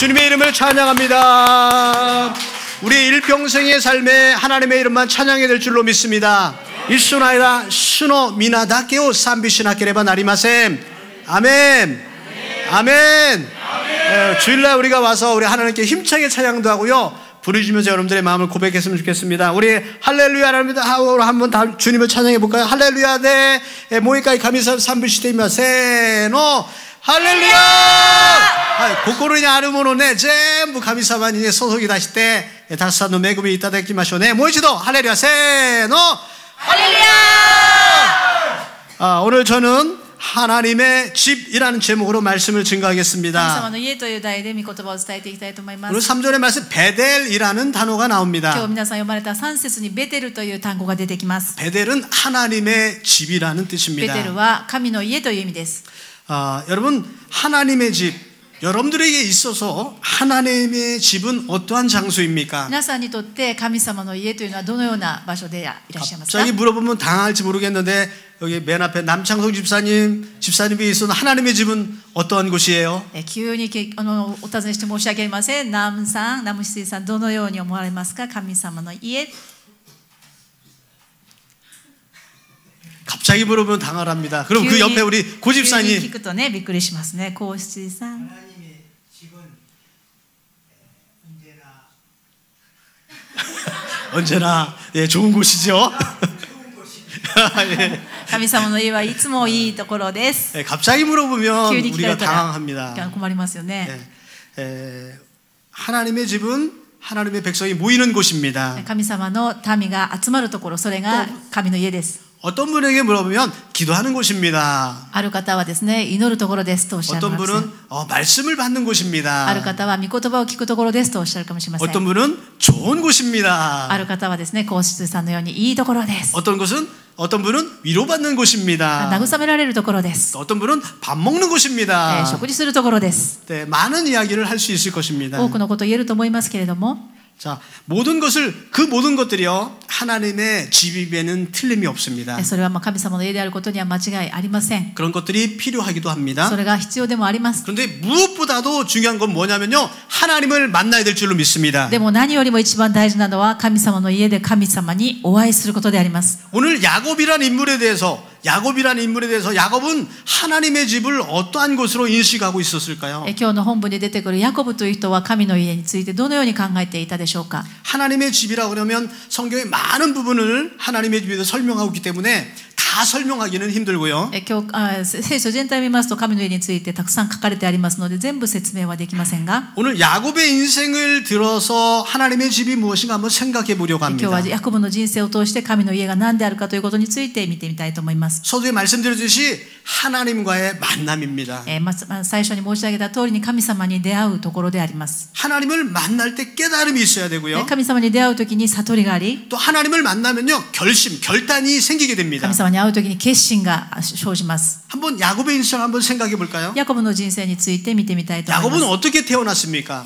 주님의 이름을 찬양합니다. 우리 일평생의 삶에 하나님의 이름만 찬양해야 될 줄로 믿습니다. 일순아이라 스노 미나다케오 산비시나케레바 나리마셈. 아멘. 아멘. 주일날 우리가 와서 우리 하나님께 힘차게 찬양도 하고요, 부르짖으면서 여러분들의 마음을 고백했으면 좋겠습니다. 우리 할렐루야랍니다 하고 한번 주님을 찬양해 볼까요? 할렐루야 네 모이까이 가미사 산비시테이마 세노 할렐루야. 고코르냐 아르모노네 전부 가미사만이 소속이 다시 때 다스사노 메구미 이타다키마쇼 네 모이지도 할렐루야 세노 할렐루야. 오늘 저는 하나님의 집이라는 제목으로 말씀을 증거하겠습니다. 오늘 3절의 말씀 베델이라는 단어가 나옵니다. 베델은 하나님의 집이라는 뜻입니다. 여러분, 하나님의 집, 여러분들에게 있어서 하나님의 집은 어떠한 장소입니까? 갑자기 물어보면 당황할지 모르겠는데 여기 맨 앞에 남창석 집사님이 있어서 하나님의 집은 어떠한 곳이에요? 急にお尋ねして申し訳ありません。ナムシスイさんどのように思われますか？神様の家。 갑자기 물어보면 당황합니다. 그럼 그 옆에 우리 고집사님. 하나님의 집은 언제나 예, 좋은 곳이죠. 예, 갑자기 물어보면 우리가 당황합니다. 하나님의 집은 하나님의 백성이 모이는 곳입니다. 어떤 분에게 물어보면 기도하는 곳입니다. 어떤 분은 말씀을 받는 곳입니다. 어떤 분은 좋은 곳입니다. 어떤 분은 위로받는 곳입니다. 어떤 분은 밥 먹는 곳입니다. 네, 많은 이야기를 할 수 있을 것입니다. 자, 모든 것들이요 하나님의 집임에는 틀림이 없습니다. 그런 것들이 필요하기도 합니다. 그런데 무엇보다도 중요한 건 뭐냐면요, 하나님을 만나야 될 줄로 믿습니다. 오늘 야곱이라는 인물에 대해서 야곱은 하나님의 집을 어떠한 곳으로 인식하고 있었을까요? 하나님의 집이라고 그러면 성경의 많은 부분을 하나님의 집에 대해서 설명하고 있기 때문에 다 설명하기는 힘들고요. 오늘 야곱의 인생을 들어서 하나님의 집이 무엇인가 한번 생각해 보려고 합니다. 서두에 말씀드렸듯이 하나님과의 만남입니다. 하나님을 만날 때 깨달음이 있어야 되고요. 또 하나님을 만나면요 결단이 생기게 됩니다. 한번 야곱의 인생을 한번 생각해 볼까요? 야곱은 어떻게 태어났습니까?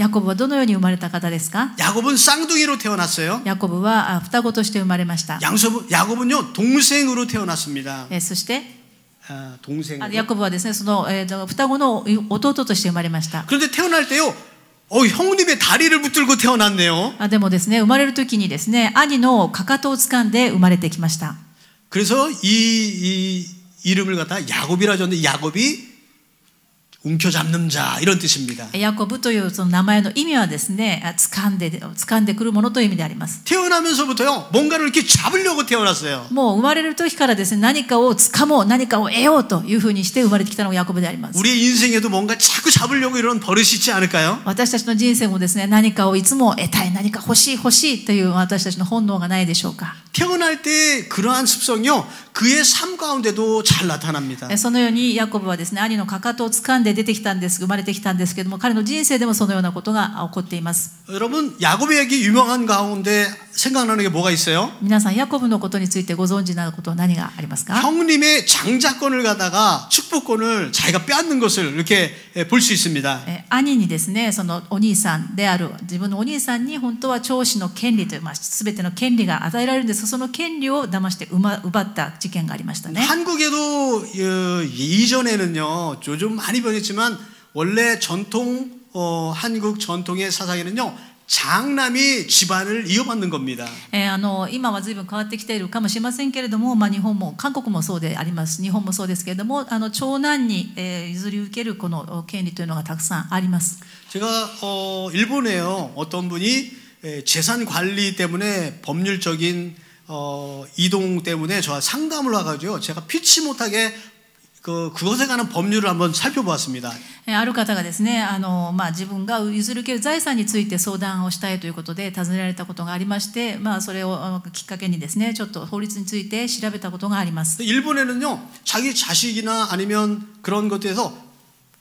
야곱은 쌍둥이로 태어났어요. 야곱은요 동생으로 태어났습니다. 그런데 태어날 때요 형님의 다리를 붙들고 태어났네요. 그래서 이 이름을 갖다 야곱이라 줬는데 야곱이 움켜잡는 자 이런 뜻입니다. 태어나면서부터요 뭔가를 이렇게 잡으려고 태어났어요. 우리의 인생에도 뭔가 자꾸 잡으려고 이런 버릇이 있지 않을까요? 태어날 때 그러한 습성이요 그의 삶 가운데도 잘 나타납니다. 여러분 야곱에게 유명한 가운데 생각나는 게 뭐가 있어요? 형님의 장자권을 가다가 축복권을 자기가 빼앗는 것을 이렇게 볼 수 있습니다. 한국에도 이전에는요 좀 많이 변했지만 원래 전통 한국 전통의 사상에는요, 장남이 집안을 이어받는 겁니다. 今は随分変わってきているかもしれませんけれども、日本も韓国もそうであります。日本もそうですけれども、長男に、譲り受けるこの権利というのがたくさんあります。 제가 일본에요, 어떤 분이 재산 관리 때문에 법률적인 이동 때문에 저 상담을 와가지고 제가 피치 못하게 그것에 관한 법률을 한번 살펴보았습니다. ある方がですね、自分が譲り受ける財産について相談をしたいということで尋ねられたことがありまして、それをきっかけにですね、ちょっと法律について調べたことがあります。 일본에는요, 자기 자식이나 아니면 그런 것에서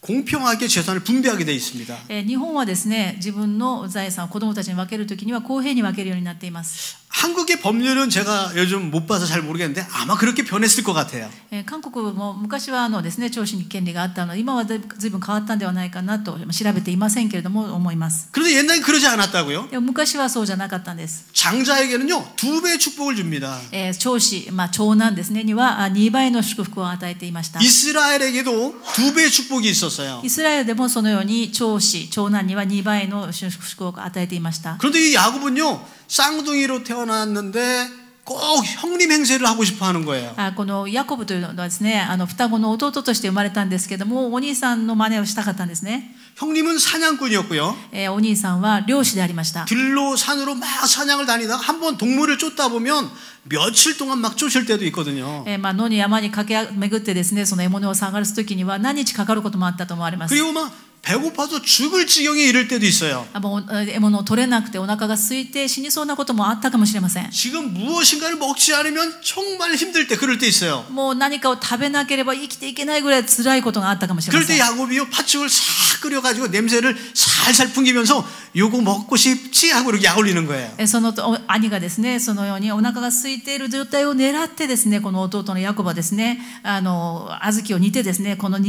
공평하게 재산을 분배하게 되어 있습니다. 日本はですね、自分の財産を子どもたちに分けるときには公平に分けるようになっています。 한국의 법률은 제가 요즘 못 봐서 잘 모르겠는데 아마 그렇게 변했을 것 같아요. 韓国も昔はですね、長子に権利があったので、今はずいぶん変わったんではないかなと調べていませんけれども思います。 그런데 옛날에 그러지 않았다고요? でも昔はそうじゃなかったんです。 장자에게는요, 2배의 축복을 줍니다. 長子、長男ですねには2倍の祝福を与えていました。 이스라엘에게도 2배의 축복이 있었어요. イスラエルでもそのように長子、長男には2倍の祝福を与えていました。 그런데 이 야곱은요, 쌍둥이로 태어났는데 꼭 형님 행세를 하고 싶어 하는 거예요. このヤコブというのはですね、双子の弟として生まれたんですけども、お兄さんの真似をしたかったんですね。 형님은 사냥꾼이었고요. お兄さんは漁師でありました。 들로 산으로 막 사냥을 다니다가 한번 동물을 쫓다 보면 며칠 동안 막 쫓을 때도 있거든요. 野に山に駆け巡ってですね、その獲物を探すときには何日かかることもあったと思われます。 그리고 막 배고파서 죽을 지경에 이를 때도 있어요. 獲物を取れなくてお腹が空いて死にそうなこともあったかもしれません。 지금 무엇인가를 먹지 않으면 정말 힘들 때 그럴 때 있어요. もう何かを食べなければ生きていけないぐらい辛いことがあったかもしれま 그럴 せん。 때 야곱이요, 팥죽을 싹 끓여가지고 냄새를 살살 풍기면서 요거 먹고 싶지 하고 이렇게 약 올리는 거예요. その兄がですね、そのようにお腹が空いている状態を狙ってですね、この弟のヤコブはですね、小豆を煮てですね、この香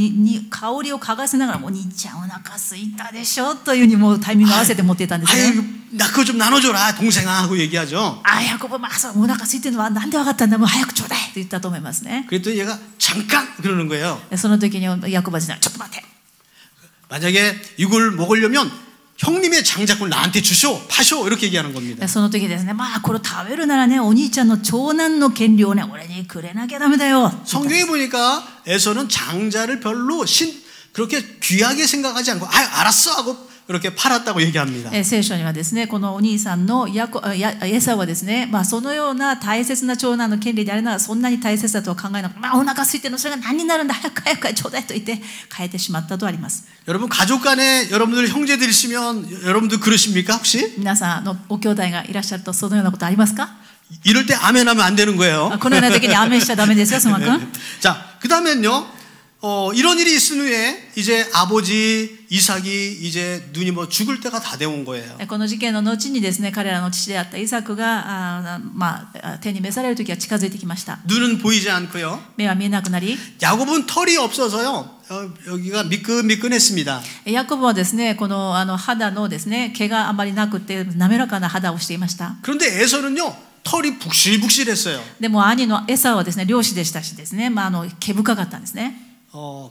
りを嗅がせながら、もう兄ちゃんお腹空いたでしょというふうにもうタイミングを合わせて持っていたんですね。 나 그거 좀 나눠줘라 동생아 하고 얘기하죠. ヤコブ、そうお腹空いてるのはなんで分かったんだ、もう早くちょうだいと言ったと思いますね。 그랬더니 얘가 잠깐 그러는 거예요. その時にヤコブはですね、ちょっと待って。 만약에 이걸 먹으려면 형님의 장자권을 나한테 주쇼, 파쇼 이렇게 얘기하는 겁니다. その時ですね、これ食べるならね、お兄ちゃんの長男の権利をね、俺にくれなきゃダメだよ。 성경에 보니까 에서는 장자를 별로 그렇게 귀하게 생각하지 않고 알았어 하고 그렇게 팔았다고 얘기합니다. 聖書にはですね、このお兄さんのエサはですね、そのような大切な長男の権利であるならそんなに大切だとは考えなくて、お腹空いてるのそれが何になるんだ、早くちょうだいと言って変えてしまったとあります。 여러분 가족 간에 여러분들 형제들 있으면 여러분들 그러십니까 혹시? 皆さんのご兄弟がいらっしゃるとそのようなことありますか？ 이럴 때 아멘하면 안 되는 거예요. このような時にアーメンしちゃダメですよ、スマ君。 자, 그다음엔요. 이런 일이 있은 후에 이제 아버지 이삭이 이제 눈이 뭐 죽을 때가 다 되온 거예요. この事件の後にですね、彼らの父であったイサクが手に召される時が近づいてきました。 눈은 보이지 않고요. 目は見えなくなり、 야곱은 털이 없어서요. 여기가 미끈미끈했습니다. ヤコブはですね、この肌のですね、毛があまりなくて滑らかな肌をしていました。 그런데 에서는요. 털이 북실북실했어요. でも兄のエサはですね、漁師でしたしですね、毛深かったんですね。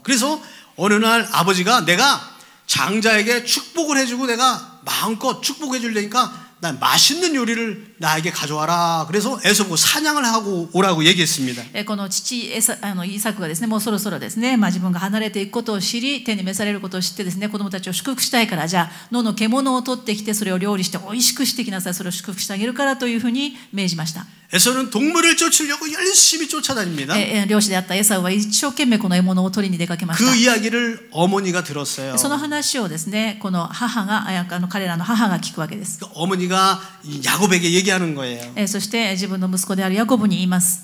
그래서 어느 날 아버지가 내가 장자에게 축복을 해주고 내가 마음껏 축복해 주려니까 난 맛있는 요리를 나에게 가져와라. 그래서 에서고 사냥을 하고 오라고 얘기했습니다. この父イサクがですね、もうそろそろですね、自分が離れていくことを知り、手に召されることを知ってですね、子供たちを祝福したいから、じゃあ野の獣を取ってきてそれを料理して美味しくしてきなさい、それを祝福してあげるからというふうに命じました。 에서는 동물을 쫓으려고 열심히 쫓아다닙니다. 漁師であったエサウは一生懸命この獲物を取りに出かけました。 그 이야기를 어머니가 들었어요. その話をですね、この母が彼らの母が聞くわけです。 어머니가 야곱에게 얘기하는 거예요. そして自分の息子であるヤコブに言います。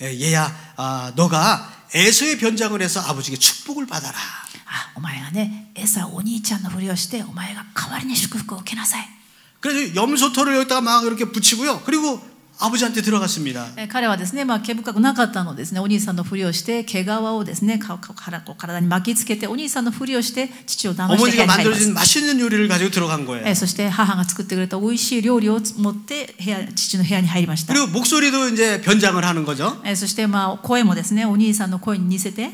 얘야, 너가 에서의 변장을 해서 아버지에게 축복을 받아라. お前がね、エサお兄ちゃんのふりをしてお前が代わりに祝福を受けなさい。 그래서 염소털을 여기다가 막 이렇게 붙이고요. 그리고 아버지한테 들어갔습니다. 彼はですね、毛深くなかったのですね、お兄さんのふりをして毛皮をですね、体に巻きつけてお兄さんのふりをして父を騙して部屋に入ります。 어머니가 만들어진 맛있는 요리를 가지고 들어간 거예요. そして母が作ってくれた美味しい料理を持って父の部屋に入りました。 그리고 목소리도 이제 변장을 하는 거죠. そして声もですね、お兄さんの声に似せて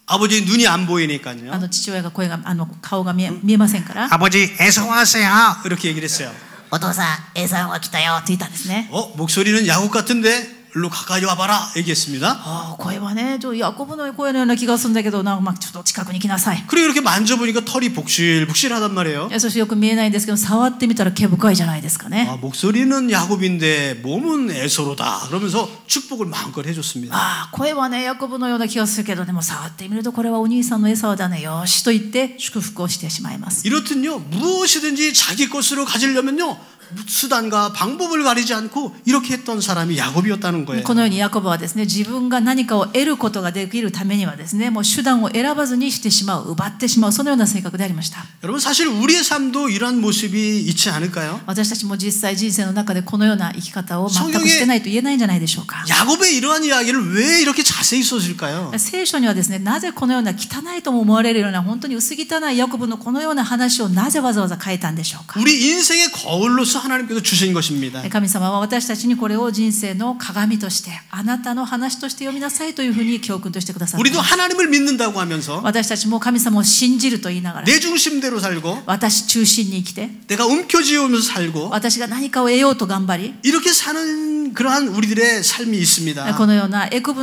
아버지 눈이 안 보이니까요. 父親が声が顔が見えませんから 아버지 에서 왔어요. 이렇게 얘기를 했어요. お父さんエサが来たよって言ったんですね。 목소리는 야곱 같은데 일로 가까이 와봐라 얘기했습니다. 声はねヤコブの声のような気がするんだけどちょっと近くに来なさい。 그리고 이렇게 만져보니까 털이 복실복실하단 말이에요. そしてよく見えないんですけど触ってみたら毛深いじゃないですかね。 목소리는 야곱인데 몸은 에서로다. 그러면서 축복을 마음껏 해줬습니다. 声はねヤコブのような気がするけどでも触ってみるとこれはお兄さんのエサだねよしと言って祝福をしてしまいます。 이렇듯요 무엇이든지 자기 것으로 가지려면요 수단과 방법을 가리지 않고 이렇게 했던 사람이 야곱이었다는 거예요. このようにヤコブはですね自分が何かを得ることができるためにはですねもう手段を選ばずにしてしまう奪ってしまうそのような性格でありました。 여러분 사실 우리의 삶도 이런 모습이 있지 않을까요? 私たちも実際人生の中でこのような生き方を全くしてないと言えないんじゃないでしょうか。 야곱의 이러한 이야기를 왜 이렇게 자세히 써줄까요? 聖書にはですねなぜこのような汚いとも思われるような本当に薄汚いヤコブのこのような話をなぜわざわざ書いたんでしょうか。 우리 인생의 거울로서 하나님께서 주신 것입니다. 神様は私たちにこれを人生の鏡としてあなたの話として読みなさいというふうに教訓としてくださってい 우리도 ます。 하나님을 믿는다고 하면서 私たちも神様を信じると言いながら 내 중심대로 살고 私中心に生きて 내가 움켜쥐으면서 살고 私が何かを得ようと頑張り 이렇게 사는 그러한 우리들의 삶이 있습니다. このようなヤコ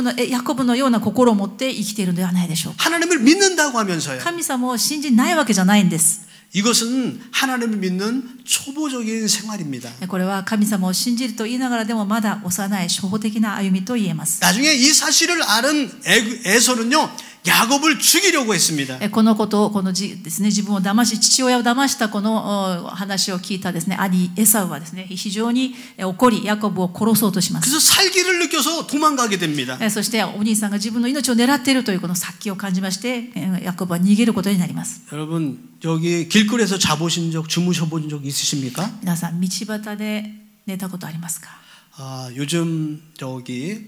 ブのような心を持って生きているのではないでしょうか。 하나님을 믿는다고 하면서요. 神様を信じないわけじゃないんです。 이것은 하나님을 믿는 초보적인 생활입니다. これは神様を信じると言いながらでもまだ幼い初歩的な歩みと言えます。 나중에 이 사실을 알은 에서는요 야곱을 죽이려고 했습니다. このことをですね自分を騙し父親を騙したこの話を聞いたですね兄エサウはですね非常に怒りヤコブを殺そうとします。 그래서 살기를 느껴서 도망가게 됩니다. そしてお兄さんが自分の命を狙っているというこの殺気を感じましてヤコブは逃げることになります。 여러분 여기 길거리에서 자보신 적 주무셔본 적 있으십니까? 皆さん道端で寝たことありますか？ 요즘 저기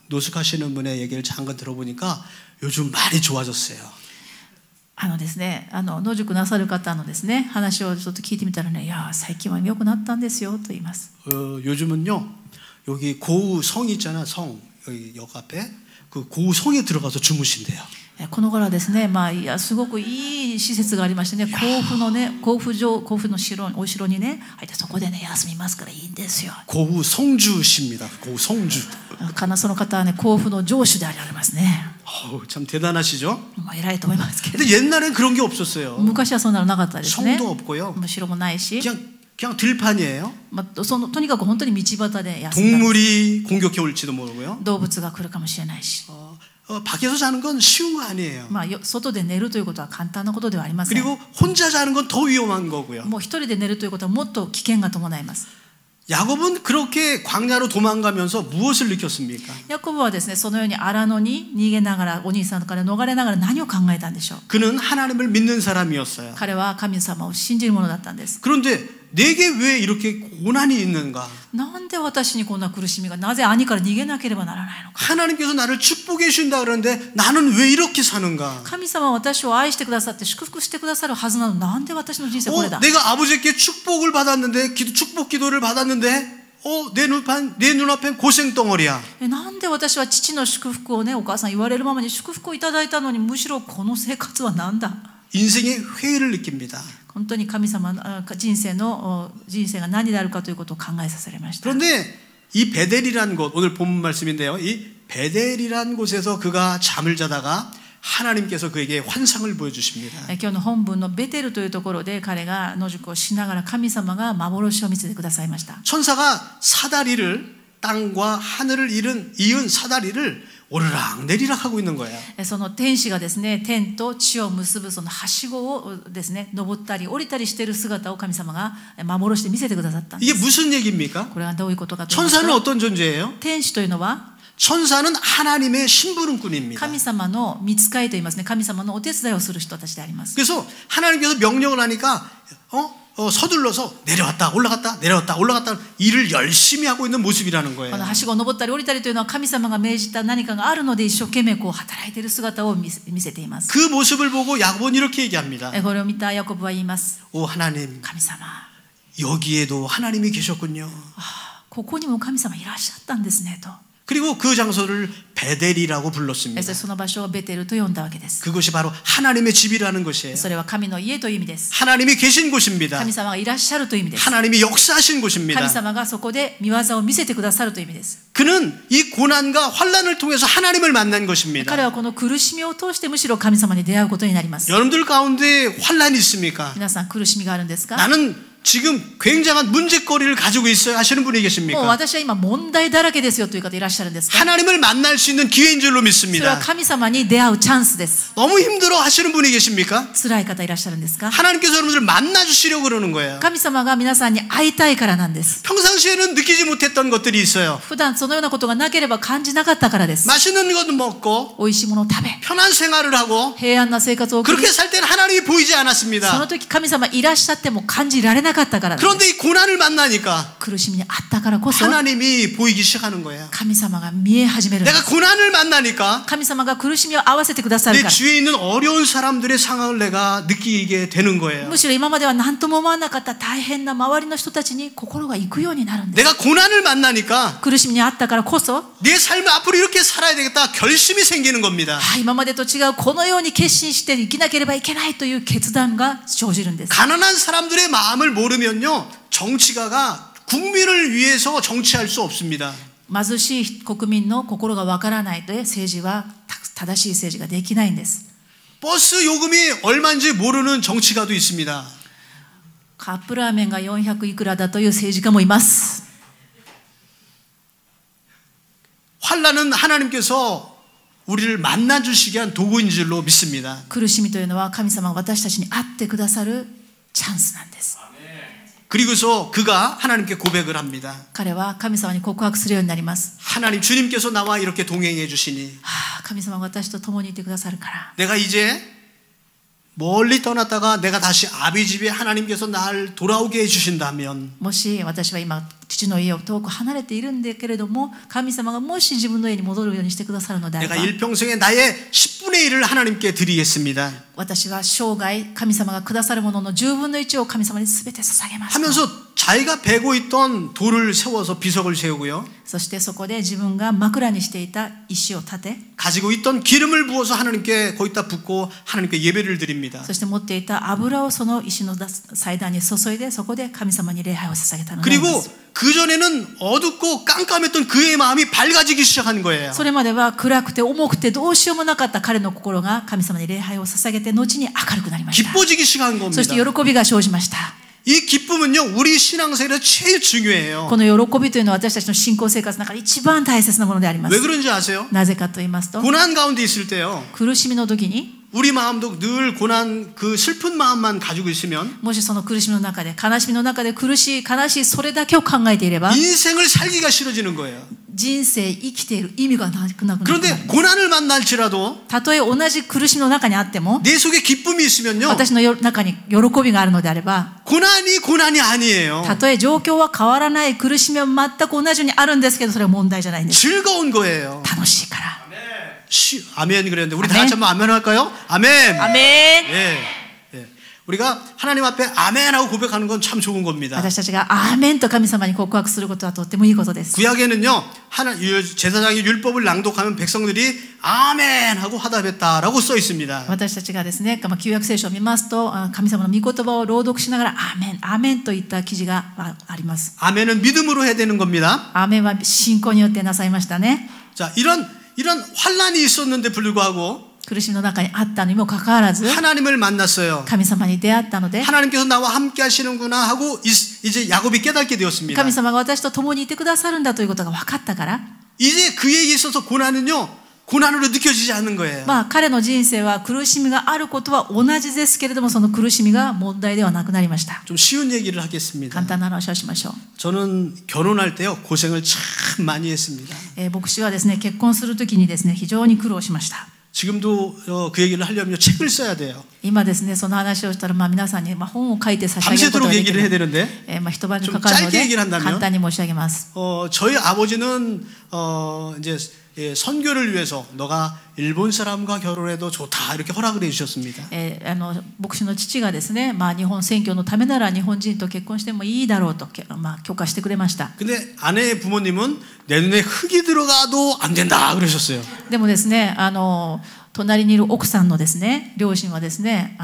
노숙하시는 분의 얘기를 잠깐 들어보니까 요즘 많이 좋아졌어요. ですね野宿なさる方のですね話をちょっと聞いてみたらねいや最近は良くなったんですよと言います。 요즘은요 여기 고우 성 있잖아 성 여기 역 앞에 그 고우 성에 들어가서 주무신대요. この頃はですねいやすごくいい施設がありましてね甲府のお城にね入ってそこでね休みますからいいんですよ。 고우 성주십니다. 고우 성주. その方はね甲府の城主でありますね。 참 대단하시죠? 偉いと思いますけど 근데 옛날엔 그런 게 없었어요. 昔はそんなのなかったですね。 성도 없고요. 城もないし 그냥 들판이에요. とにかく本当に道端で休んだ。 동물이 공격해 올지도 모르고요. 動物が来るかもしれないし 밖에서 자는 건 쉬운 거 아니에요. 外で寝るということは簡単なことではありません。 그리고 혼자 자는 건 더 위험한 거고요. もう一人で寝るということはもっと危険が伴います。 야곱은 그렇게 광야로 도망가면서 무엇을 느꼈습니까? ヤコブはですねそのように荒野に逃げながらお兄さんから逃れながら何を考えたんでしょう。 그는 하나님을 믿는 사람이었어요. 彼は神様を信じる者だったんです。 그런데 내게 왜 이렇게 고난이 있는가? なんで私にこんな苦しみがなぜ兄から逃げなければならないのか。 하나님께서 나를 축복해 주신다 그러는데 나는 왜 이렇게 사는가? 神様は私を愛してくださって祝福してくださるはずなのなんで私の人生これだ。 내가 아버지께 축복을 받았는데 축복 기도를 받았는데 내 눈앞엔 고생 덩어리야. なんで私は父の祝福をねお母さん言われるままに祝福をいただいたのにむしろこの生活はなんだ。 인생의 회의를 느낍니다. 本当に神様人生が何であるかということを考えさせられました。 그런데 이 베델이라는 곳 오늘 본문 말씀인데요. 이 베델이라는 곳에서 그가 잠을 자다가 하나님께서 그에게 환상을 보여주십니다. 今日の本文のベテルというところで彼が野宿をしながら神様が幻を見せてくださいました。 천사가 사다리를 땅과 하늘을 이은 사다리를 오르락 내리락 하고 있는 거예요. その天使がですね天と地を結ぶそのはしごをですね登ったり降りたりしている姿を神様が幻で見せてくださったんです。 이게 무슨 얘기입니까? これはどういうことかと言いますと 천사는 어떤 존재예요? 天使というのは 천사는 하나님의 심부름꾼입니다. 神様の御使いと言いますね。神様のお手伝いをする人たちであります。 그래서 하나님께서 명령을 하니까 서둘러서 내려왔다 올라갔다 내려왔다 올라갔다 일을 열심히 하고 있는 모습이라는 거예요. はしごを登ったり降りたりというのは神様が命じた何かがあるので一生懸命働いている姿を見せています。 그 모습을 보고 야곱은 이렇게 얘기합니다. これを見たヤコブは言います。 오 하나님 神様 여기에도 하나님이 계셨군요. ここにも神様いらっしゃったんですねと。 그리고 그 장소를 베델이라고 불렀습니다. その場所をベテルと呼んだわけです。 그것이 바로 하나님의 집이라는 것이에요. それは神の家という意味です。 하나님이 계신 곳입니다. 神様がいらっしゃるという意味です。 하나님이 역사하신 곳입니다. 神様がそこで御業を見せてくださるという意味です。 그는 이 고난과 환난을 통해서 하나님을 만난 것입니다. 彼はこの苦しみを通してむしろ神様に出会うことになります。 여러분들 가운데 환난이 있습니까? 皆さん苦しみがあるんですか？ 나는 지금 굉장한 문제거리를 가지고 있어요 하시는 분이 もう 계십니까? 私は今問題だらけですよという方いらっしゃるんですか？ 하나님을 만날 수 있는 기회인 줄로 それは 믿습니다. 神様に出会うチャンスです。 너무 힘들어 하시는 분이 계십니까? 辛い方いらっしゃるんですか？ 하나님께서 여러분들을 만나주시려고 그러는 거예요. 神様が皆さんに会いたいからなんです。 평상시에는 느끼지 못했던 것들이 있어요. 普段そのようなことがなければ感じなかったからです。 맛있는 것도 먹고 美味しいものを食べ、 편한 생활을 하고 平安な生活を送り、 그렇게 살 때는 하나님이 보이지 その 않았습니다. 時神様いらっしゃっても感じられなかったからです。 그런데 이 고난을 만나니까 苦しみにあったからこそ 하나님이 보이기 시작하는 거예요. 神様が見え始めるんで 내가 す。 고난을 만나니까 神様が苦しみを合わせてくださる 내 から。 주위에 있는 어려운 사람들의 상황을 내가 느끼게 되는 거예요. むしろ今までは何とも思わなかった大変な周りの人たちに心が行くようになるんです。 내가 고난을 만나니까 苦しみにあったからこそ、 내 삶을 앞으로 이렇게 살아야 되겠다 결심이 생기는 겁니다. 今までと違うこのように決心して生きなければいけないという決断が生じるんです。 가난한 사람들의 마음을 모르면요 정치가가 국민을 위해서 정치할 수 없습니다. 貧しい国民の心がわからないと政治は正しい政治ができないんです。 버스 요금이 얼마인지 모르는 정치가도 있습니다. カップラーメンが400いくらだという政治家もいます。 환난은 하나님께서 우리를 만나주시게 한 도구인 줄로 믿습니다. 苦しみというのは神様が私たちに会ってくださるチャンスなんです。 그리고서 그가 하나님께 고백을 합니다. 彼は神様に告白するようになります。 하나님 주님께서 나와 이렇게 동행해 주시니 神様が私と共にいてくださるから、 내가 이제 멀리 떠났다가 내가 다시 아비 집에 하나님께서 날 돌아오게 해주신다면 もし私は今父の家を遠く離れているんだけれども、神様がもし自分の家に戻るようにしてくださるのであれば、 내가 일평생에 나의 10분의 1을 하나님께 드리겠습니다 私は生涯神様がくださるものの10分の1を神様に全て捧げます。 하면서 자기가 베고 있던 돌을 세워서 비석을 세우고요 そしてそこで自分が枕にしていた石を立て、 가지고 있던 기름을 부어서 하나님께 거기다 붓고 하나님께 예배를 드립니다 そして持っていた油をその石の祭壇に注いで、そこで神様に礼拝を捧げたのでありま 그리고 す。 그전에는 어둡고 깜깜했던 그의 마음이 밝아지기 시작한 거예요 それまでは暗くて重くてどうしようもなかった彼の心が神様に礼拝を捧げて、後に明るくなりました。 기뻐지기 시작한 そして 겁니다 喜びが生じました。 이 기쁨은요 우리 신앙생활에 제일 중요해요 この喜びというのは私たちの信仰生活の中で一番大切なものでありま 왜 す。 그런지 아세요? なぜかと言いますと、 고난 가운데 있을 때요 苦しみの時に、 우리 마음도 늘 고난 그 슬픈 마음만 가지고 있으면 もしその苦しみの中で、悲しみの中で苦しい悲しいそれだけを考えていれば、 인생을 살기가 싫어지는 거예요 人生生きている意味がなくなる。 그런데 고난을 만날지라도 たとえ同じ苦しみの中にあっても、 내 속에 기쁨이 있으면요 私の中に喜びがあるのであれば、 고난이 아니에요 たとえ状況は変わらない、苦しみは全く同じようにあるんですけど、それは問題じゃないんです。 즐거운 거예요 楽しいから。 아멘 그랬는데 우리 다 아멘. 같이 한번 아멘 할까요? 아멘 アメン。 예, 예. 우리가 하나님 앞에 아멘하고 고백하는 건 참 좋은 겁니다 私たちがアーメンと神様に告白することはとってもいいことです。 구약에는요 제사장이 율법을 낭독하면 백성들이 아멘 하고 화답했다라고 써 있습니다 私たちがですね、旧約聖書を見ますと、神様の御言葉を朗読しながらアーメン、アーメンといった記事があります。 아멘은 믿음으로 해야 되는 겁니다 アーメンは信仰によってなさいましたね。 자 이런 환난이 있었는데 불구하고 苦しみの中にあったにもかかわらず 하나님을 만났어요 神様に出会ったので、 하나님께서 나와 함께 하시는구나 하고 이제 야곱이 깨닫게 되었습니다 神様が私と共にいてくださるんだということが分かったから、 이제 그에게 있어서 고난은요 고난으로 느껴지지 않는 거예요 彼の人生は苦しみがあることは同じですけれども、その苦しみが問題ではなくなりました。 좀 쉬운 얘기를 하겠습니다 簡単な話をしましょう。 저는 결혼할 때요 고생을 참 많이 했습니다 牧師はですね、結婚するときにですね、非常に苦労しました。 지금도 그 얘기를 하려면 책을 써야 돼요 今ですね、その話をしたら、皆さんに本を書いて差し上げることができる。一晩にかかるので、簡単に申し上げます。 저희 아버지는 이제 선교를 위해서 너가 일본 사람과 결혼해도 좋다 이렇게 허락을 해주셨습니다. 牧師の父がですね、日本宣教のためなら日本人と結婚してもいいだろうと許可してくれました。 근데 아내의 부모님은 내 눈에 흙이 들어가도 안 된다 그러셨어요. でもですね、隣にいる奥さんのですね、両親はですね、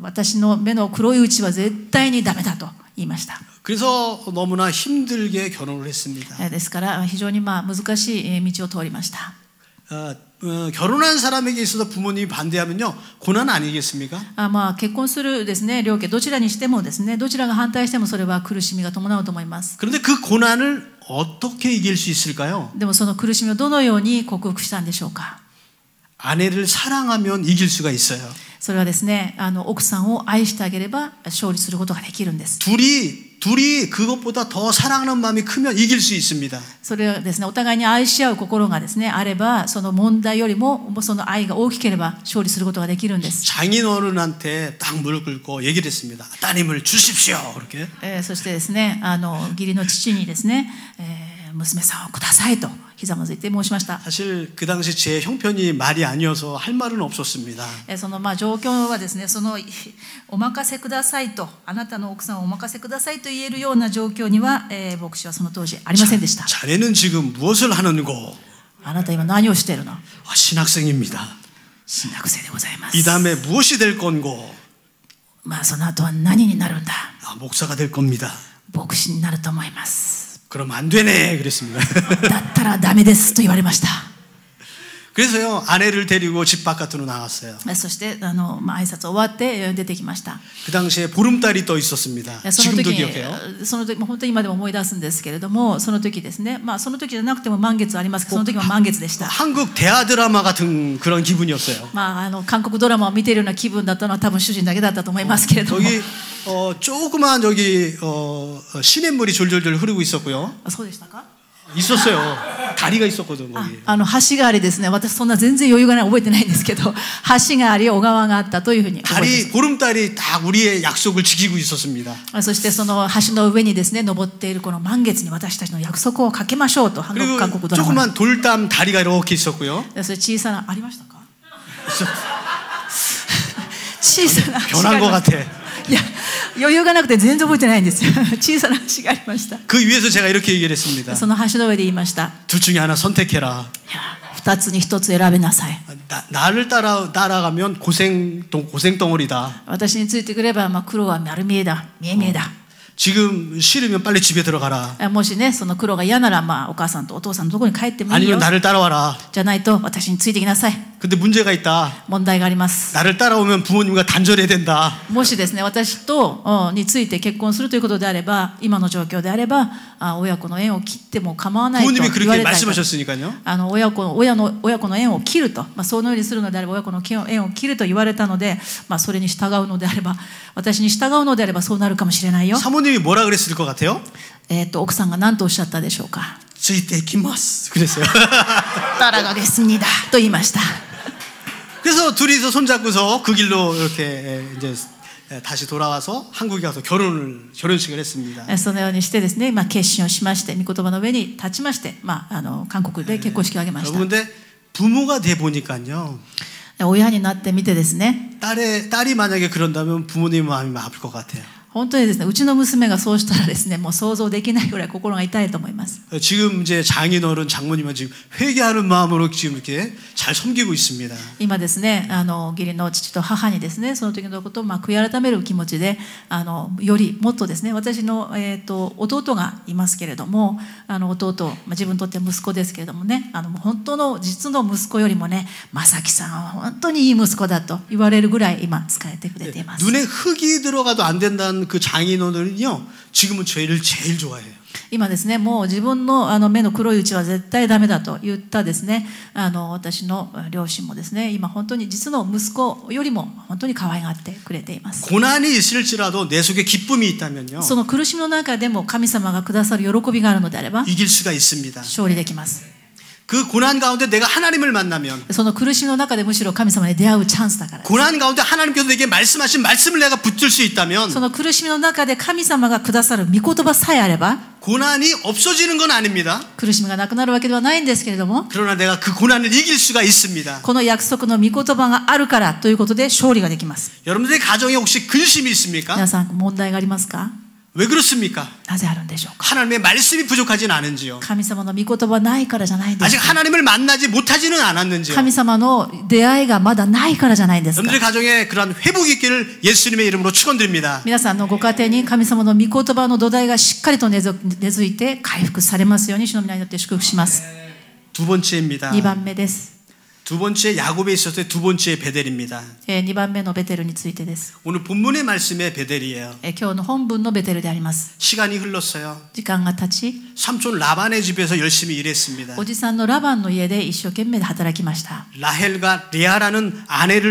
私の目の黒いうちは絶対にダメだと言いました。 그래서 너무나 힘들게 결혼을 했습니다. ですから非常に難しい道を通りました。 결혼한 사람에게 있어서 부모님이 반대하면요 고난 아니겠습니까? 結婚するですね、両家どちらにしてもですね、どちらが反対してもそれは苦しみが伴うと思います。 그런데 그 고난을 어떻게 이길 수 있을까요? でもその苦しみをどのように克服したんでしょうか。 아내를 사랑하면 이길 수가 있어요. それはですね、奥さんを愛してあげれば勝利することができるんです。 둘이 그것보다 더 사랑하는 마음이 크면 이길 수 있습니다. それはですね、お互いに愛し合う心がですね、あれば、その問題よりもその愛が大きければ勝利することができるんです。 장인어른한테 딱 무릎 꿇고 얘기를 했습니다. 따님을 주십시오. 그렇게. そしてですね、義理の父にですね、娘さんをくださいとひざまずいて申しました。 사실 그 당시 제 형편이 말이 아니어서 할 말은 없었습니다. その状況はですね、そのお任せくださいと、あなたの奥さんをお任せくださいと言えるような状況には、牧師はその当時ありませんでした。 자네는 지금 무엇을 하는고? あなた今何をしているの？ 신학생입니다. 新学生でございます。 이 다음에 무엇이 될 건고? その後は何になるんだ？ 목사가 될 겁니다. 牧師になると思います。 그럼 안 되네 그랬습니다. だったらダメですと言われました。 그래서요 아내를 데리고 집 바깥으로 나왔어요. そして挨拶終わって出てきました。 그 당시에 보름달이 떠 있었습니다. その 지금도 時 기억해요. その時本当に今でも思い出すんですけれども、その時ですね、その時じゃなくても満月ありますけど、その時も満月でした。 한국 대하 드라마 같은 그런 기분이었어요. 韓国ドラマを見ているような気分だったのは多分主人だけだったと思いますけれども。 저기 조그만 저기 시냇물이 졸졸졸 흐르고 있었고요. そうでしたか？ 있었어요. 다리가 있었거든 거기. 橋がありですね、私そんな全然余裕がない覚えてないんですけど、橋があり小川があったというふうに覚えてます。 보름달이 딱 우리의 약속을 지키고 있었습니다. そしてその橋の上にですね登っているこの満月に私たちの約束をかけましょうと、韓国ドラマ。 조그만 돌담 다리가 이렇게 있었고요. それ小さなありましたか？小さな橋が 변한 것 같아. いや余裕がなくて全然覚えてないんですよ。小さな橋がありました。 그 위에서 제가 이렇게 얘기를 했습니다. その橋の上で言いました。 둘 중에 하나 선택해라. 2つに1つ選べなさい。 나를 따라가면 고생 덩어리다. 私についてくれば苦労は丸見えだ、見え見えだ。 지금 싫으면 빨리 집에 들어가라. もしねその苦労が嫌ならお母さんとお父さんのところに帰ってもいいよ。 아니면 나를 따라와라. じゃないと私についてきなさい。 근데 문제가 있다. 問題があります。 나를 따라오면 부모님과 단절해야 된다. もしですね私とについて結婚するということであれば、今の状況であれば親子の縁を切っても構わないと言わ 부모님이 れ 그렇게 たいと。 말씀하셨으니까요. 親子の縁を切ると、そのようにするのであれば親子の縁を切ると言われたので、それに従うのであれば、私に従うのであればそうなるかもしれないよ。 사모님이 뭐라 그랬을 것 같아요? 奥さんが何とおっしゃったでしょうか。 ついていきます 그랬어요. 따라가겠습니다と言いました。 그래서 둘이서 손잡고서 그 길로 이렇게 이제 다시 돌아와서 한국에 가서 결혼식을 했습니다. そのようにしてですね、決心をしまして、御言葉の上に立ちまして、韓国で結婚式を挙げました。 근데 부모가 돼 보니까요. 親になってみてですね、 딸이 만약에 그런다면 부모님 마음이 아플 것 같아요. 本当にですね、うちの娘がそうしたらですね、もう想像できないぐらい心が痛いと思います。 지금 이제 장인어른 장모님은 지금 회개하는 마음으로 지금 이렇게 잘 섬기고 있습니다. 今ですね、義理の父と母にですね、その時のことを悔い改める気持ちで、よりもっとですね、私の弟がいますけれども、弟、自分にとって息子ですけれどもね、本当の実の息子よりもね、正樹さんは本当にいい息子だと言われるぐらい今使えてくれています。 눈에 흙이 들어가도 안 된다는 그 장인어른은요 지금은 죄를 제일 좋아해요. 今ですね、もう自分の目の黒いうちは絶対ダメだと言ったですね、私の両親もですね、今本当に実の息子よりも本当に可愛がってくれています。 고난이 있을지라도 내 속에 기쁨이 있다면요. その苦しみの中でも神様がくださる喜びがあるのであれば 이길 수가 있습니다. 勝利できます。그 고난 가운데 내가 하나님을 만나면 その苦しみの中でむしろ神様に出会うチャンスだから。 고난 가운데 하나님께서 내게 말씀하신 말씀을 내가 붙들 수 있다면 その苦しみの中で神様がくださる御言葉さえあれば 고난이 없어지는 건 아닙니다. 苦しみがなくなるわけではないんですけれども 그러나 내가 그 고난을 이길 수가 있습니다. この約束の御言葉があるからということで勝利ができます。 여러분들의 가정에 혹시 근심이 있습니까? 皆さん問題がありますか？ 왜 그렇습니까? なぜあるんでしょうか？ 하나님의 말씀이 부족하진 않은지요? 神様の御言葉ないからじゃないんです 아직 か？ 하나님을 만나지 못하지는 않았는지요? 神様の出会いがまだないからじゃないんですか？ 여러분들의 가정에 그러한 회복이 있기를 예수님의 이름으로 축원드립니다. 皆さんのご家庭に神様の御言葉の土台がしっかりと根付いて回復されますように主の皆によって祝福します。 두 번째입니다. 2番目です。 두 번째 야곱에 있어서 두 번째 베델입니다. 2番目のベテルについてです。 오늘 본문의 말씀의 베델이에요. 今日の本文のベテルであります。 시간이 흘렀어요. 時間が経ち、 삼촌 라반의 집에서 열심히 일했습니다. おじさんのラバンの家で一生懸命働きました。 라헬과 레아라는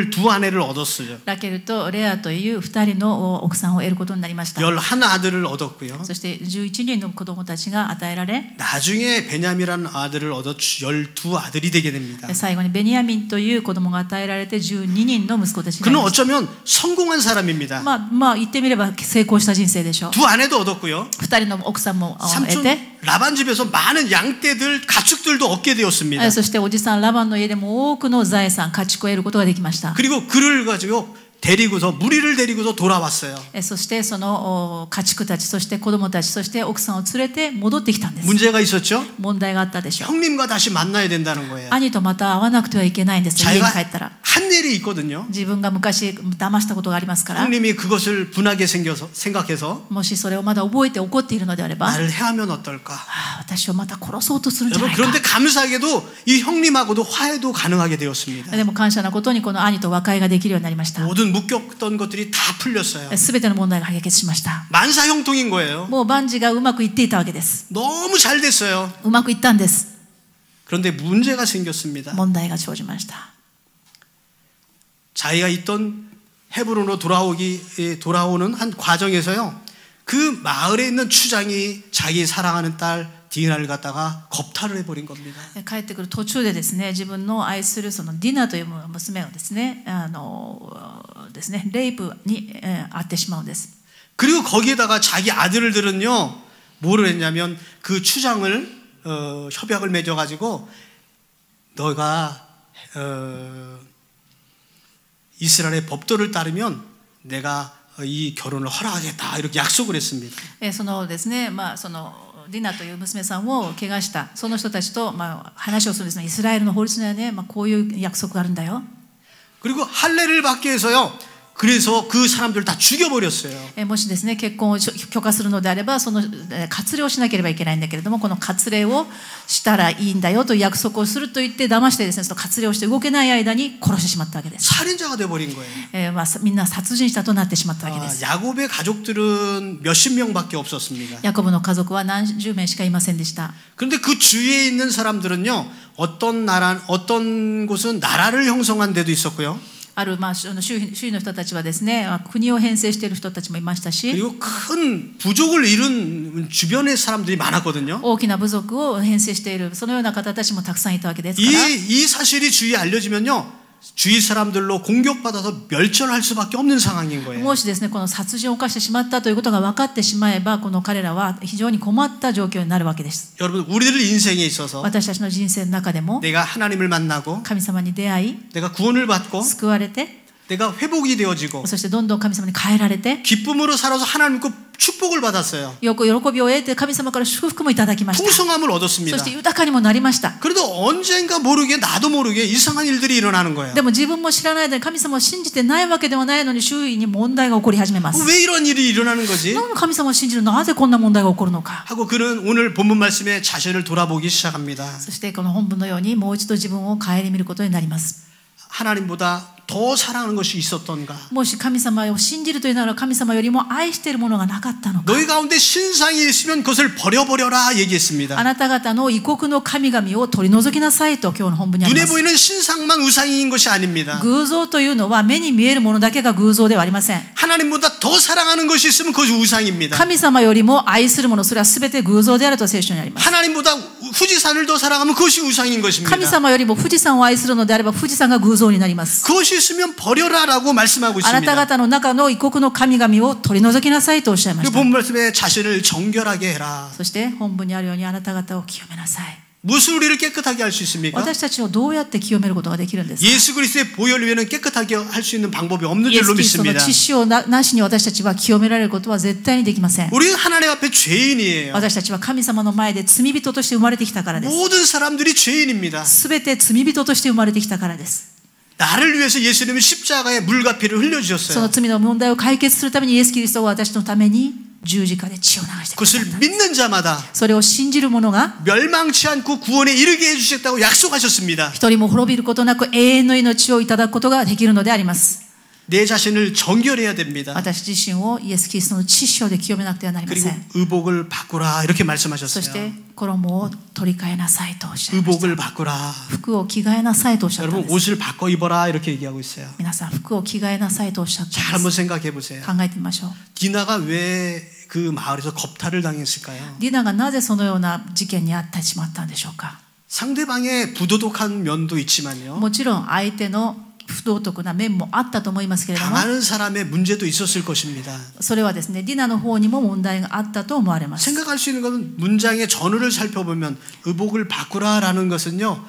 두 아내를 얻었어요. ラケルとレアという2人の奥さんを得ることになりました。 11 아들을 얻었고요. そして11人の子供たちが与えられ、 나중에 베냐민이라는 아들을 얻어 12 아들이 되게 됩니다. 最後にベニヤミンという子供が与えられて12人の息子たちになり 그는 ました。 어쩌면 성공한 사람입니다. まあ言ってみれば成功した人生でしょう。 두 아내도 얻었고요. 2人の奥さんも得 삼촌 て、 라반 집에서 많은 양떼들, 가축들도 얻게 되었습니다. そしておじさんラバンの家でも多くの財産家畜を得ることができました。 그리고 그를 가지고 무리를 데리고서 돌아왔어요. そしてその家畜たち、そして子供たち、そして奥さんを連れて戻ってきたんです。 문제가 있었죠? 問題があったでしょう。 형님과 다시 만나야 된다는 거예요. 兄とまた会わなくてはいけないんです。家に 자기가 帰ったら。 한 일이 있거든요. 自分が昔騙したことがありますから、 형님이 그것을 분하게 생각해서 もしそれをまだ覚えて怒っているのであれば、 나를 해하면 어떨까? 私をまた殺そうとするんじゃない 여러분 か。 그런데 감사하게도 이 형님하고도 화해도 가능하게 되었습니다. でも感謝なことにこの兄と和解ができるようになりました。 모든 묶였던 것들이 다 풀렸어요. すべての問題が解決しました。 만사형통인 거예요. もう万事がうまくいっていたわけです。 너무 잘 됐어요. うまくいったんです。 그런데 문제가 생겼습니다. 問題が生じました。 자기가 있던 헤브론으로 돌아오는 한 과정에서요. 그 마을에 있는 추장이 자기 사랑하는 딸 디나를 갖다가 겁탈을 해버린 겁니다. 帰ってくる途中でですね、自分の愛するそのディナという娘をですね、レイプに遭ってしまうんです。 그리고 거기에다가 자기 아들들은요, 뭐를 했냐면 그 추장을 협약을 맺어가지고 너가 이스라엘의 법도를 따르면 내가 이 결혼을 허락하겠다 이렇게 약속을 했습니다. そのですね、そのディナという娘さんを怪我したその人たちと話をするんですね。イスラエルの法律にはね、こういう約束があるんだよ。 그리고 할례를 받기 위해서요. 그래서 그 사람들 다 죽여버렸어요. もしですね、結婚を許可するのであれば、その割礼をしなければいけないんだけれども、この割礼をしたらいいんだよという約束をすると言って騙してですね、その割礼をして動けない間に殺してしまったわけです。 살인자가 돼버린 거예요. みんな殺人者となってしまったわけです。 야곱의 가족들은 몇십 명밖에 없었습니다. ヤコブの家族は何十名しかいませんでした。 그런데 그 주위에 있는 사람들은요, 어떤 곳은 나라를 형성한 데도 있었고요. ある周囲の人たちはですね、国を編成している人たちもいましたし、 그리고 큰 부족을 이룬 주변의 사람들이 많았거든요. 大きな部族を編成しているそのような方たちもたくさんいたわけですから、 이 사실이 주위에 알려지면요, 주위 사람들로 공격받아서 멸절할 수밖에 없는 상황인 거예요. もしですね、この殺人を犯してしまったということが分かってしまえば、この彼らは非常に困った状況になるわけです。 여러분, 우리들 인생에 있어서 私たちの人生の中でも 내가 하나님을 만나고 神様に出会い、 내가 구원을 받고 救われて、 내가 회복이 되어지고 そしてどんどん神様に変えられて、 기쁨으로 살아서 하나님 그 축복을 받았어요. 喜びを得て神様から祝福もいただきました。 풍성함을 そ 얻었습니다. して豊かにもなりました。 그래도 언젠가 모르게 나도 모르게 이상한 일들이 일어나는 거예요. でも自分も知らないで神様を信じてないわけではないのに周囲に問題が起こり始めます。 왜 이런 일이 일어나는 거지? なんで神様を信じるなぜこんな問題が起こるのか。 하고 그는 오늘 본문 말씀에 자신을 돌아보기 시작합니다. そしてこの本文のようにもう一度自分を顧みることになります。 하나님보다 더 사랑하는 것이 있었던가? もし神様を信じるというなら神様よりも愛しているものがなかったのか。 너희 가운데 신상이 있으면 그것을 버려버려라 얘기했습니다. あなた方の異国の神々を取り除きなさいと今日の本文にあり 눈에 ます。 보이는 신상만 우상인 것이 아닙니다. 偶像というのは目に見えるものだけが偶像ではありません。 하나님보다 더 사랑하는 것이 있으면 그것이 우상입니다. 神様よりも愛するもの、それは全て偶像であると聖書にあります。 하나님보다 후지산을 더 사랑하면 그것이 우상인 것입니다. 神様よりも富士山を愛するのであれば富士山が偶像になります。 그것이 있으면 버려라라고 말씀하고 あなた 있습니다. 方の中の異国の神々を取り除きなさいとおっしゃいま 그 した。 본 말씀에 자신을 정결하게 해라. そして本文にあるようにあなた方を清めなさい。 무슨 우리를 깨끗하게 할 수 있습니까? 私たちをどうやって清めることができるんですか。 예수 그리스도의 보혈 외에는 깨끗하게 할 수 있는 방법이 없는 イエス・ 줄로 キリストの 믿습니다. 血潮なしに私たちは清められることは絶対にできません。 우리는 하나님 앞에 죄인이에요. 私たちは神様の前で罪人として生まれてきたからです。 모든 사람들이 죄인입니다. すべて罪人として生まれてきたからです。 나를 위해서 예수님은 십자가에 물과 피를 その 흘려주셨어요. 罪の問題を解決するためにイエス・キリストが私のために十字架で血を流してくださ 그것을 った。 믿는 자마다 それを信じる者が 멸망치 않고 구원에 이르게 해주셨다고 약속하셨습니다. 一人も滅びることなく永遠の命をいただくことができるのであります。 내 자신을 정결해야 됩니다. 私自身をイエス・キリストの血潮で清めなくてはなりませ 그리고 ん。 의복을 바꾸라 이렇게 そ 말씀하셨어요. して衣を取り替えなさいとおっしゃいました。 의복을 바꾸라. 服を着替えなさいとおっしゃったん 여러분 です。 옷을 바꿔 입어라 이렇게 얘기하고 있어요. 皆さん服を着替えなさいとおっしゃった 잘 ん 한번 です。 생각해 보세요. 考えてみましょう。 디나가 왜 그 마을에서 겁탈을 당했을까요? ディナがなぜそのような事件に遭ってしまったんでしょうか。 상대방의 부도덕한 면도 있지만요. もちろん相手の不道徳な面もあったと思いますけれども、 당하는 사람의 문제도 있었을 것입니다. それはですね、ディナの方にも問題があったと思われます。 생각할 수 있는 것은 문장의 전후를 살펴보면 의복을 바꾸라라는 것은요.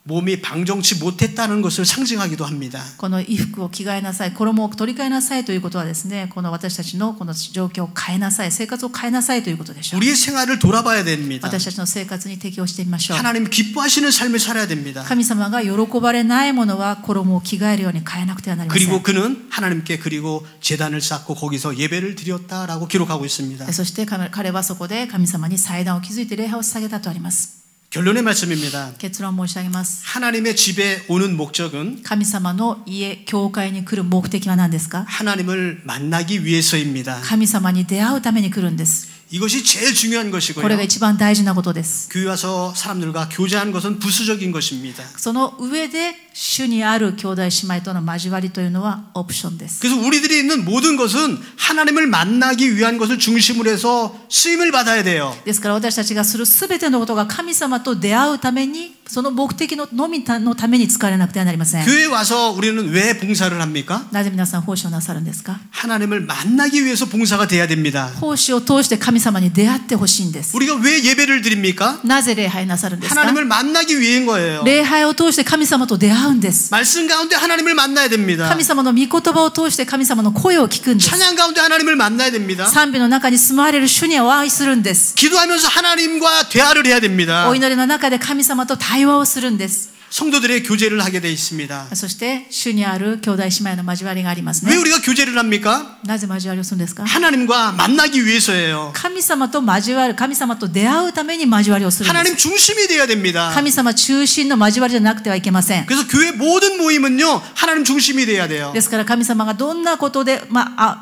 몸이 방정치 못했다는 것을 상징하기도 합니다. この衣服を着替えなさい、衣を取り替えなさいということはですね、この私たちのこの状況を変えなさい、生活を変えなさいということでしょう。 우리의 생활을 돌아봐야 됩니다. 私たちの生活に適応してみましょう。 하나님 기뻐하시는 삶을 살아야 됩니다. 神様が喜ばれないものは衣を着替えるように変えなくてはなりません。 그리고 그는 하나님께 그리고 제단을 쌓고 거기서 예배를 드렸다라고 기록하고 있습니다. そして彼はそこで神様に祭壇を築いて礼拝を捧げたとあります。 결론의 말씀입니다. 結論申し上げます。 하나님의 집에 오는 목적은 神様の家、教会に来る目的は何ですか？ 하나님을 만나기 위해서입니다. 神様に出会うために来るんです。 이것이 제일 중요한 것이고요. これが一番大事なことです。 교회 와서 사람들과 교제하는 것은 부수적인 것입니다. その上で主にある兄弟姉妹との交わりというのはオプションです。 그래서 우리들이 있는 모든 것은 하나님을 만나기 위한 것을 중심으로 해서 쓰임을 받아야 돼요. ですから私たちがするすべてのことが神様と出会うために、その目的のみのために使われなくてはなりません。 교회에 와서 우리는 왜 봉사를 합니까? なぜ皆さん奉仕をなさるんですか？ 하나님을 만나기 위해서 봉사가 돼야 됩니다. 奉仕を通して神様に出会ってほしいんです。 우리가 왜 예배를 드립니까? なぜ礼拝なさるんですか？ 하나님을 만나기 위해인 거예요. 礼拝を通して神様と出会うんです。 말씀 가운데 하나님을 만나야 됩니다. 神様の御言葉を通して神様の声を聞くんです。 찬양 가운데 하나님을 만나야 됩니다. 賛美の中に住まわれる主にお会いするんです。 기도하면서 하나님과 대화를 해야 됩니다. お祈りの中で神様と対話をするんです。 성도들의 교제를 하게 돼 있습니다. そして主にある兄弟姉妹の交わりがあります 왜 ね。 우리가 교제를 합니까? なぜ交わりをするんですか？ 하나님과 만나기 위해서예요. 神様と交わる、神様と出会うために交わりをするんで 하나님 す。 중심이 돼야 됩니다. 神様中心の交わりじゃなくてはいけません。 그래서 교회 모든 모임은요 하나님 중심이 돼야 돼요. ですから神様がどんなことで、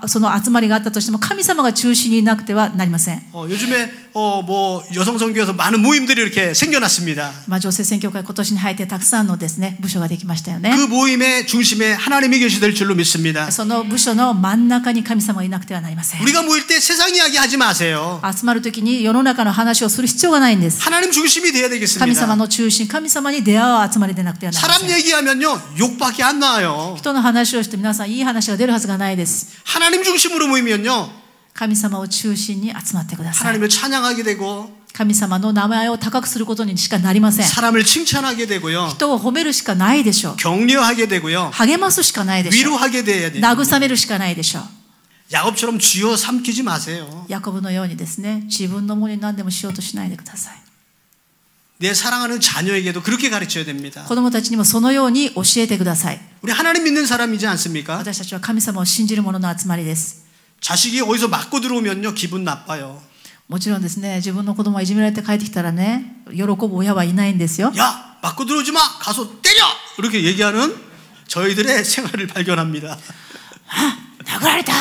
その集まりがあったとしても神様が中心になくてはなりません。 요즘에 뭐 여성 선교에서 많은 모임들이 이렇게 생겨났습니다. 女性宣教会今年に入ってたくさんのですね部署ができましたよね。 그 모임의 중심에 하나님이 계시될 줄로 믿습니다. その部署の真ん中に神様がいなくてはなりません。 우리가 모일 때 세상 이야기 하지 마세요. 集まるときに世の中の話をする必要がないんです。 하나님 중심이 돼야 神様 되겠습니다. の中心、神様に出会う集まりでなくてはなりませ 사람 ん。 얘기하면요 욕밖에 안 나와요. 人の話をして皆さんいい話が出るはずがないです。 하나님 중심으로 모이면요 神様を中心に集まってください。 하나님을 찬양하게 되고 神様の名前を高くすることにしかなりません。 사람을 칭찬하게 되고요 人を褒めるしかないでしょう。 격려하게 되고요 励ますしかないでしょう。 위로하게 돼야 돼요. 慰めるしかないでしょう。 야곱처럼 쥐어 삼키지 마세요. ヤコブのようにですね、自分のものに何でもしようとしないでください。 내 사랑하는 자녀에게도 그렇게 가르쳐야 됩니다. 子供たちにもそのように教えてください。 우리 하나님 믿는 사람이지 않습니까? 私たちは神様を信じる者の集まりです。 자식이 어디서 맞고 들어오면요 기분 나빠요. もちろんですね、自分の子供がいじめられて帰ってきたらね、喜ぶ親はいないんですよ。 야 맞고 들어오지 마 가서 때려 이렇게 얘기하는 저희들의 생활을 발견합니다. 殴られた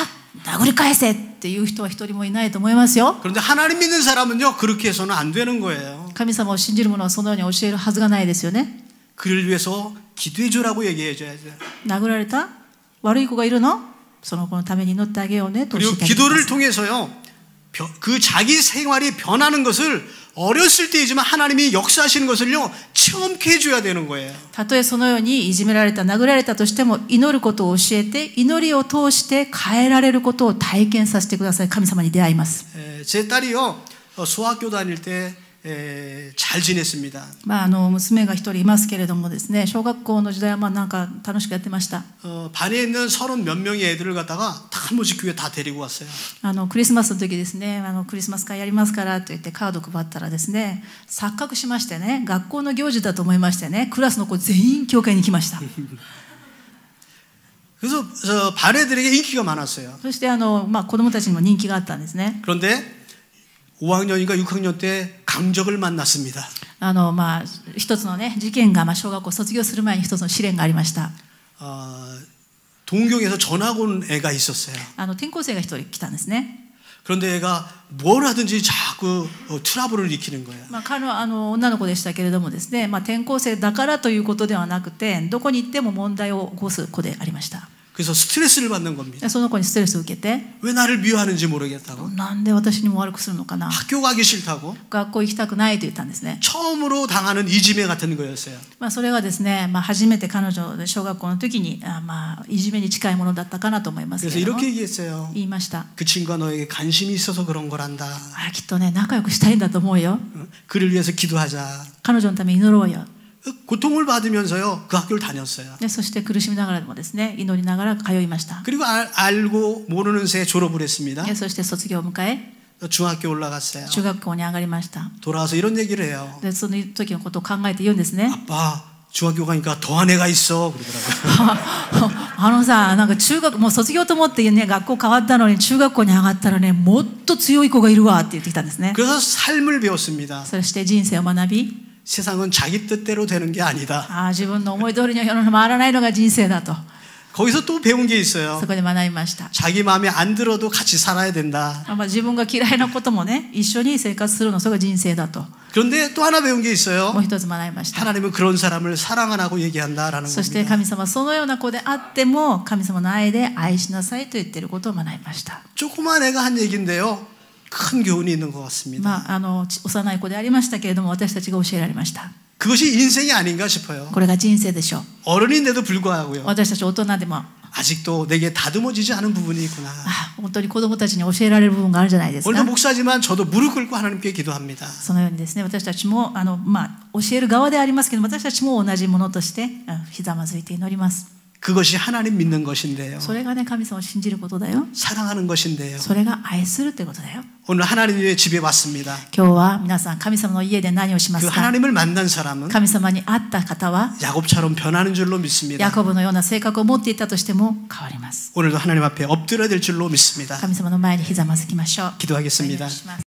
殴り返せっていう人は一人もいないと思いますよ。 그런데 하나님 믿는 사람은요, 그렇게 해서는 안 되는 거예요. 神様を信じる者はそのように教えるはずがないですよね。 그를 위해서 기도해 주라고 얘기해 줘야죠. 殴られた悪い子がいるのその子のために祈ってあげようねと教え 그리고 てあげてくだ 기도를 さい。 통해서요, 그 자기 생활이 변하는 것을 어렸을 때이지만 하나님이 역사하시는 것을요, 체험케 해줘야 되는 거예요. たとえそのようにいじめられた殴られたとしても祈ることを教えて祈りを通して変えられることを体験させてください。神様に出会います。 제 딸이요, 소학교 다닐 때 잘 지냈습니다. 娘が一人いますけれどもですね、小学校の時代はなんか楽しくやってました。 반에 있는 30 몇 명의 애들을 갖다가 다 한 번씩 교회 다 데리고 왔어요. クリスマスの時ですね、クリスマス会やりますからと言ってカード配ったらですね、錯覚しましてね、学校の行事だと思いましてね、クラスの子全員教会に来ました。 그래서 반 애들에게 인기가 많았어요. そして子供たちにも人気があったんですね。 그런데 5학년인가 6학년 때 강적을 만났습니다. 一つのね事件が小学校卒業する前に一つの試練がありました。 동경에서 전학 온 애가 있었어요. 転校生が一人来たんですね。 그런데 애가 뭘 하든지 자꾸 트러블을 일으키는 거예요. 彼は女の子でしたけれどもですね、転校生だからということではなくて、どこに行っても問題を起こす子でありました。 그래서 스트레스를 받는 겁니다. その子にストレスを受けて、 왜 나를 미워하는지 모르겠다고. なんで私にも悪くするのかな、 학교 가기 싫다고. 学校行きたくないと言ったんですね。 처음으로 당하는 이지매 같은 거였어요. それがですね、初めて彼女で小学校の時にいじめに近いものだったかなと思いますけ 그래서 れども、 이렇게 얘기했어요. 言いました。 그 친구가 너에게 관심이 있어서 그런 거란다. きっとね仲良くしたいんだと思うよ。 그를 위해서 기도하자. 彼女のために祈ろうよ。 고통을 받으면서요, 그 학교를 다녔어요. そして苦しみながらでもですね、祈りながら通いました。 그리고 알고 모르는 새에 졸업을 했습니다. そして卒業を迎え 중학교 올라갔어요. 中学校に上がりました。 돌아와서 이런 얘기를 해요. でその時のことを考えて言うんですね。 아빠, 중학교 가니까 더한 애가 있어. 그러더라고요. なんか中学もう卒業と思ってね、学校変わったのに中学校に上がったらね、もっと強い子がいるわって言ってきたんですね。 그래서 삶을 배웠습니다. そして人生を学び、 세상은 자기 뜻대로 되는 게 아니다. 自分の思い通りには世の中回らないのが人生だと。 거기서 또 배운 게 있어요. そこで学びました。 자기 마음에 안 들어도 같이 살아야 된다. 自分が嫌いなこともね、一緒に生活するの、それが人生だと。 그런데 또 하나 배운 게 있어요. もう一つ学びました。 하나님은 그런 사람을 사랑하라고 얘기한다라는 そして 겁니다. 神様はそのような子であっても神様の愛で愛しなさいと言っていることを学びました。 조그만 애가 한 얘기인데요, 큰 교훈이 있는 것 같습니다. 幼い子でありましたけれども、私たちが教えられました。 그것이 인생이 아닌가 싶어요. これが人生でしょう。 어른인데도 불구하고요, 私たち大人でも 아직도 내게 다듬어지지 않은 부분이 있구나. 本当に子供たちに教えられる部分があるんじゃないです 오늘도 か。 목사지만 저도 무릎 꿇고 하나님께 기도합니다. そのようにですね、私たちも教える側でありますけど、私たちも同じものとしてひざまずいて祈ります。 그것이 하나님 믿는 것인데요, それがね、神様を信じることだよ。 사랑하는 것인데요. それが愛するということだよ。 오늘 하나님의 집에 왔습니다. 今日は皆さん神様の家で何をしま 그 すか。 하나님을 만난 사람은 神様に会った方は 야곱처럼 변하는 줄로 믿습니다. ヤコブのような性格を持っていたとしても変わります。 오늘도 하나님 앞에 엎드려야 될 줄로 믿습니다. 神様の前にひざまずきましょう。 기도하겠습니다. お願いします。